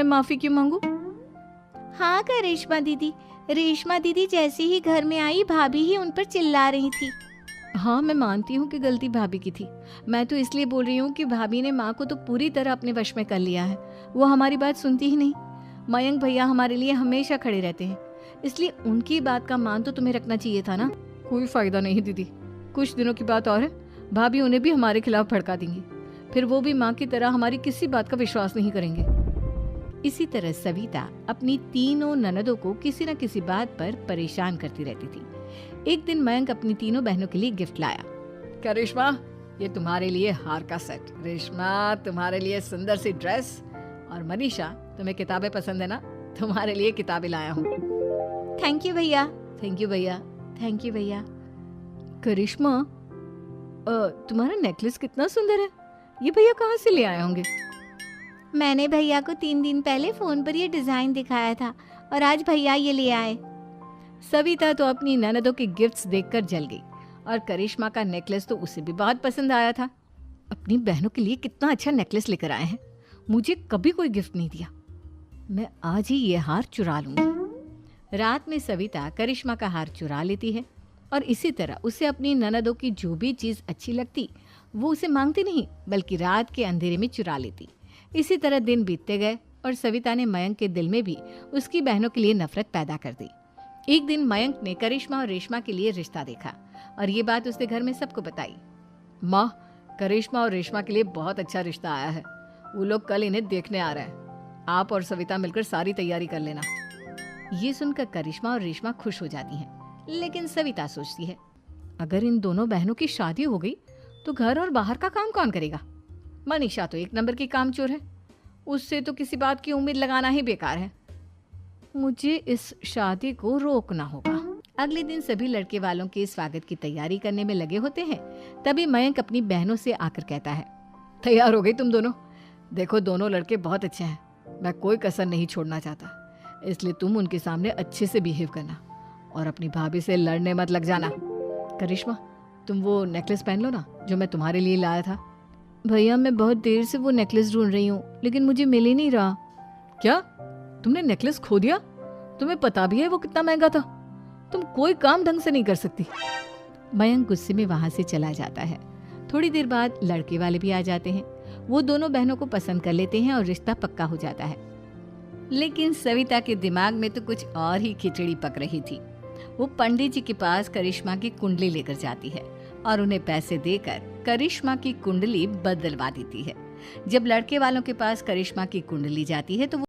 मैं माफी क्यों मांगू? हाँ रेशमा दीदी जैसे ही घर में आई भाभी ही उन पर चिल्ला रही थी। हाँ, मैं मानती हूँ कि गलती भाभी की थी। मैं तो इसलिए बोल रही हूँ कि भाभी ने माँ को तो पूरी तरह अपने वश में कर लिया है। वो हमारी बात सुनती ही नहीं। मयंक भैया हमारे लिए हमेशा खड़े रहते हैं, इसलिए उनकी बात का मान तो तुम्हें रखना चाहिए था ना। कोई फायदा नहीं दीदी, कुछ दिनों की बात और है, भाभी उन्हें भी हमारे खिलाफ भड़का देंगी। फिर वो भी माँ की तरह हमारी किसी बात का विश्वास नहीं करेंगे। इसी तरह सविता अपनी तीनों ननदों को किसी न किसी बात पर परेशान करती रहती थी। एक दिन मयंक अपनी तीनों बहनों के लिए गिफ्ट लाया। क्या रेशमा, ये तुम्हारे लिए हार का सेट, रेशमा तुम्हारे लिए सुंदर सी ड्रेस, और मनीषा तुम्हें किताबें पसंद है ना, तुम्हारे लिए किताबें लाया हूँ। थैंक यू भैया। थैंक यू भैया। थैंक यू भैया। करिश्मा, तुम्हारा नेकलेस कितना सुंदर है, ये भैया कहाँ से ले आए होंगे? मैंने भैया को 3 दिन पहले फोन पर ये डिजाइन दिखाया था और आज भैया ये ले आए। सविता तो अपनी ननदों के गिफ्ट्स देखकर जल गई, और करिश्मा का नेकलेस तो उसे भी बहुत पसंद आया था। अपनी बहनों के लिए कितना अच्छा नेकलेस लेकर आए हैं, मुझे कभी कोई गिफ्ट नहीं दिया। मैं आज ही ये हार चुरा लूंगी। रात में सविता करिश्मा का हार चुरा लेती है, और इसी तरह उसे अपनी ननदों की जो भी चीज़ अच्छी लगती वो उसे मांगती नहीं, बल्कि रात के अंधेरे में चुरा लेती। इसी तरह दिन बीतते गए, और सविता ने मयंक के दिल में भी उसकी बहनों के लिए नफरत पैदा कर दी। एक दिन मयंक ने करिश्मा और रेशमा के लिए रिश्ता देखा, और ये बात उसने घर में सबको बताई। माँ, करिश्मा और रेशमा के लिए बहुत अच्छा रिश्ता आया है, वो लोग कल इन्हें देखने आ रहे हैं, आप और सविता मिलकर सारी तैयारी कर लेना। ये सुनकर करिश्मा और रेशमा खुश हो जाती हैं, लेकिन सविता सोचती है, अगर इन दोनों बहनों की शादी हो गई तो घर और बाहर का काम कौन करेगा? मनीषा तो एक नंबर की कामचोर है, उससे तो किसी बात की उम्मीद लगाना ही बेकार है। मुझे इस शादी को रोकना होगा। अगले दिन सभी लड़के वालों के स्वागत की तैयारी करने में लगे होते हैं। तभी मयंक अपनी बहनों से आकर कहता है, तैयार हो गई तुम दोनों? देखो, दोनों लड़के बहुत अच्छे हैं, मैं कोई कसर नहीं छोड़ना चाहता, इसलिए तुम उनके सामने अच्छे से बिहेव करना, और अपनी भाभी से लड़ने मत लग जाना। करिश्मा, तुम वो नेकलेस पहन लो ना जो मैं तुम्हारे लिए लाया था। भैया, मैं बहुत देर से वो नेकलेस ढूंढ रही हूँ, लेकिन मुझे मिल ही नहीं रहा। क्या, तुमने नेकलेस खो दिया? तुम्हें पता भी है वो कितना महंगा था, तुम कोई काम ढंग से नहीं कर सकती। मयंक गुस्से में वहां से चला जाता है। थोड़ी देर बाद लड़के वाले भी आ जाते हैं, वो दोनों बहनों को पसंद कर लेते हैं और रिश्ता पक्का हो जाता है। लेकिन सविता के दिमाग में तो कुछ और ही खिचड़ी पक रही थी। वो पंडित जी के पास करिश्मा की कुंडली लेकर जाती है, और उन्हें पैसे देकर करिश्मा की कुंडली बदलवा देती है। जब लड़के वालों के पास करिश्मा की कुंडली जाती है तो